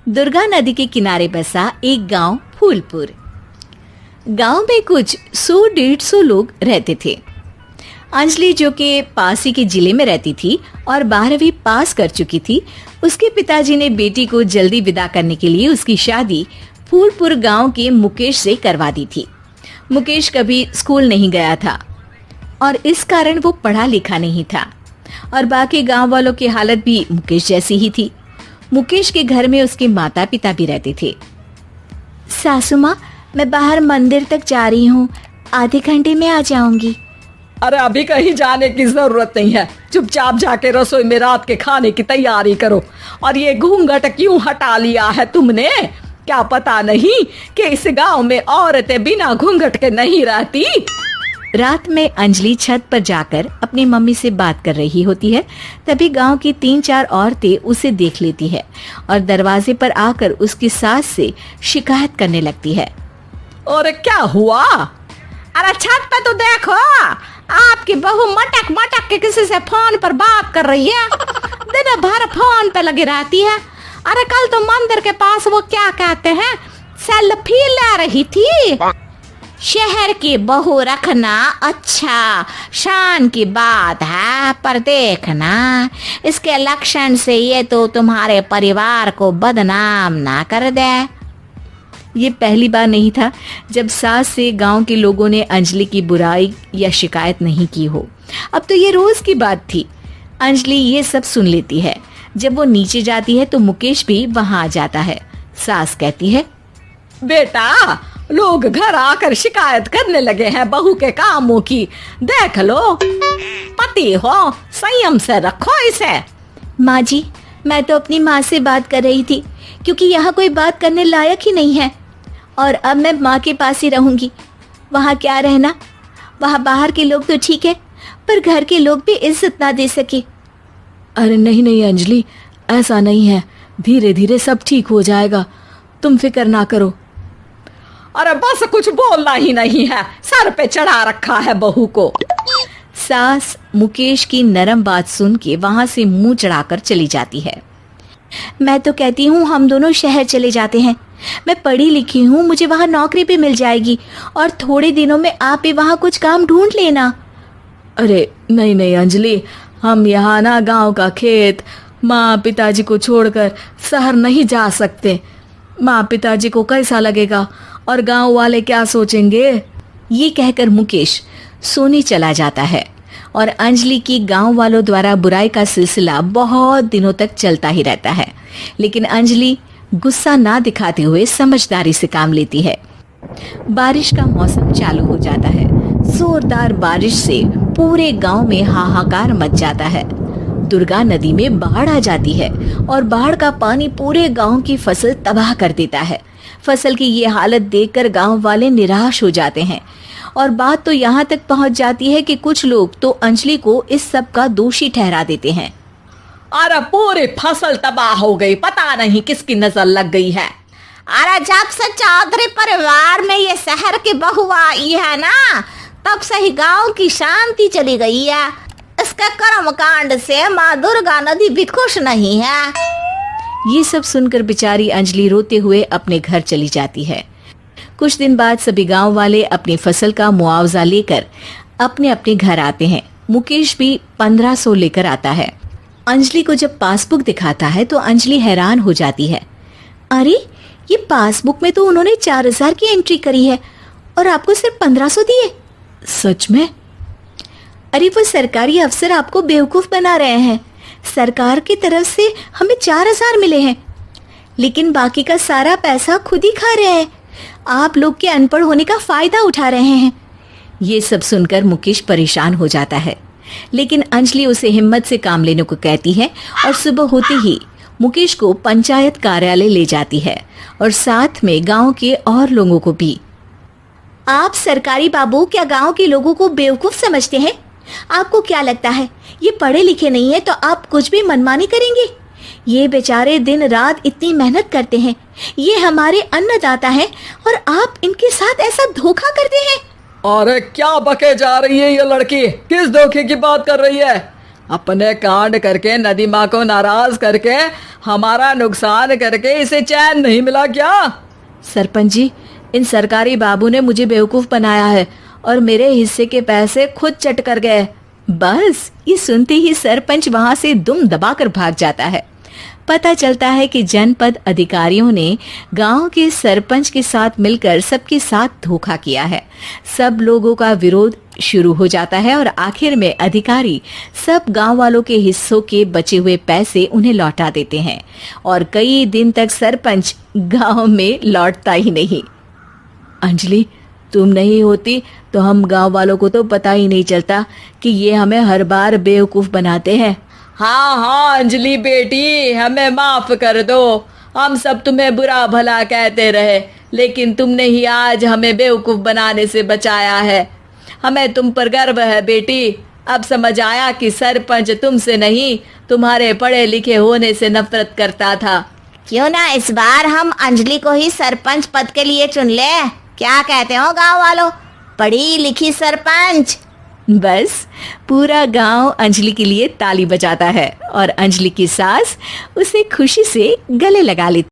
दुर्गा नदी के किनारे बसा एक गांव फूलपुर। गांव में कुछ 100-150 लोग रहते थे। अंजलि, जो कि पास ही के जिले में रहती थी और 12वीं पास कर चुकी थी, उसके पिताजी ने बेटी को जल्दी विदा करने के लिए उसकी शादी फूलपुर गांव के मुकेश से करवा दी थी। मुकेश कभी स्कूल नहीं गया था और इस कारण वो पढ़ा लिखा नहीं था और बाकी गांव वालों की हालत भी मुकेश जैसी ही थी। मुकेश के घर में उसके माता पिता भी रहते थे। सासू माँ, मैं बाहर मंदिर तक जा रही हूँ, आधे घंटे में आ जाऊंगी। अरे अभी कहीं जाने की जरूरत नहीं है, चुपचाप जाके रसोई में रात के खाने की तैयारी करो। और ये घूंघट क्यों हटा लिया है तुमने? क्या पता नहीं कि इस गांव में औरतें बिना घूंघट के नहीं रहती। रात में अंजलि छत पर जाकर अपनी मम्मी से बात कर रही होती है। तभी गांव की 3-4 औरतें उसे देख लेती है और दरवाजे पर आकर उसकी सास से शिकायत करने लगती है। और क्या हुआ? अरे छत पे तो देखो, आपकी बहू मटक मटक के किसी से फोन पर बात कर रही है। दिन भर फोन पे लगी रहती है। अरे कल तो मंदिर के पास वो क्या कहते हैं, सेल्फी ले रही थी। शहर की बहू रखना अच्छा शान की बात है, पर देखना इसके लक्षण से ये तो तुम्हारे परिवार को बदनाम ना कर दे। ये पहली बार नहीं था जब सास से गांव के लोगों ने अंजलि की बुराई या शिकायत नहीं की हो। अब तो ये रोज की बात थी। अंजलि ये सब सुन लेती है। जब वो नीचे जाती है तो मुकेश भी वहां आ जाता है। सास कहती है, बेटा, लोग घर आकर शिकायत करने लगे हैं बहू के कामों की। देख लो, पति हो, संयम से रखो इसे। माँ जी, मैं तो अपनी माँ से बात कर रही थी, क्योंकि यहाँ कोई बात करने लायक ही नहीं है और अब मैं माँ के पास ही रहूंगी। वहाँ क्या रहना, वहाँ बाहर के लोग तो ठीक है, पर घर के लोग भी इज्जत ना दे सके। अरे नहीं नहीं अंजलि, ऐसा नहीं है, धीरे धीरे सब ठीक हो जाएगा, तुम फिक्र ना करो। अरे बस कुछ बोलना ही नहीं है, सर पे चढ़ा रखा है बहू को। सास मुकेश की नरम बात सुन के वहां से मुंह चढ़ाकर चली जाती है। मैं तो कहती हूँ हम दोनों शहर चले जाते हैं। मैं पढ़ी लिखी हूँ, मुझे वहाँ नौकरी भी मिल जाएगी और थोड़े दिनों में आप भी वहाँ कुछ काम ढूंढ लेना। अरे नहीं नहीं अंजलि, हम यहाँ ना गांव का खेत, माँ पिताजी को छोड़कर शहर नहीं जा सकते। माँ पिताजी को कैसा लगेगा और गांव वाले क्या सोचेंगे? ये कहकर मुकेश सोने चला जाता है और अंजलि की गांव वालों द्वारा बुराई का सिलसिला बहुत दिनों तक चलता ही रहता है। लेकिन अंजलि गुस्सा ना दिखाते हुए समझदारी से काम लेती है। बारिश का मौसम चालू हो जाता है। जोरदार बारिश से पूरे गांव में हाहाकार मच जाता है। दुर्गा नदी में बाढ़ आ जाती है और बाढ़ का पानी पूरे गांव की फसल तबाह कर देता है। फसल की ये हालत देखकर गांव वाले निराश हो जाते हैं और बात तो यहाँ तक पहुँच जाती है कि कुछ लोग तो अंजलि को इस सब का दोषी ठहरा देते हैं। अरे पूरी फसल तबाह हो गई, पता नहीं किसकी नजर लग गई है। अरे जब से चौधरी परिवार में ये शहर की बहू आई है ना, तब से ही गांव की शांति चली गई है। इसके कर्म कांड से माँ दुर्गा नदी भी खुश नहीं है। ये सब सुनकर बेचारी अंजलि रोते हुए अपने घर चली जाती है। कुछ दिन बाद सभी गांव वाले अपनी फसल का मुआवजा लेकर अपने अपने घर आते हैं। मुकेश भी 1500 लेकर आता है। अंजलि को जब पासबुक दिखाता है तो अंजलि हैरान हो जाती है। अरे, ये पासबुक में तो उन्होंने 4000 की एंट्री करी है और आपको सिर्फ 1500 दिए। सच में? अरे, वो सरकारी अफसर आपको बेवकूफ बना रहे हैं। सरकार की तरफ से हमें 4000 मिले हैं, लेकिन बाकी का सारा पैसा खुद ही खा रहे हैं। आप लोग के अनपढ़ होने का फायदा उठा रहे हैं। ये सब सुनकर मुकेश परेशान हो जाता है, लेकिन अंजलि उसे हिम्मत से काम लेने को कहती है और सुबह होते ही मुकेश को पंचायत कार्यालय ले जाती है और साथ में गांव के और लोगों को भी। आप सरकारी बाबू क्या गांव के लोगों को बेवकूफ समझते हैं? आपको क्या लगता है ये पढ़े लिखे नहीं है तो आप कुछ भी मनमानी करेंगे? ये बेचारे दिन रात इतनी मेहनत करते हैं, ये हमारे अन्नदाता हैं और आप इनके साथ ऐसा धोखा करते हैं। अरे क्या बके जा रही है ये लड़की? किस धोखे की बात कर रही है? अपने कांड करके नदी माँ को नाराज करके हमारा नुकसान करके इसे चैन नहीं मिला क्या? सरपंच जी, इन सरकारी बाबू ने मुझे बेवकूफ बनाया है और मेरे हिस्से के पैसे खुद चट कर गए। बस ये सुनते ही सरपंच वहां से दुम दबाकर भाग जाता है। पता चलता है कि जनपद अधिकारियों ने गांव के सरपंच के साथ मिलकर सबके साथ धोखा किया है। सब लोगों का विरोध शुरू हो जाता है और आखिर में अधिकारी सब गांव वालों के हिस्सों के बचे हुए पैसे उन्हें लौटा देते हैं और कई दिन तक सरपंच गांव में लौटता ही नहीं। अंजलि, तुम नहीं होती तो हम गांव वालों को तो पता ही नहीं चलता कि ये हमें हर बार बेवकूफ बनाते हैं। हाँ हाँ अंजलि बेटी, हमें माफ कर दो। हम सब तुम्हें बुरा भला कहते रहे, लेकिन तुमने ही आज हमें बेवकूफ बनाने से बचाया है। हमें तुम पर गर्व है बेटी। अब समझ आया कि सरपंच तुमसे नहीं, तुम्हारे पढ़े लिखे होने से नफरत करता था। क्यों ना इस बार हम अंजलि को ही सरपंच पद के लिए चुन ले? क्या कहते हो गांव वालों? पढ़ी लिखी सरपंच। बस पूरा गांव अंजलि के लिए ताली बजाता है और अंजलि की सास उसे खुशी से गले लगा लेती।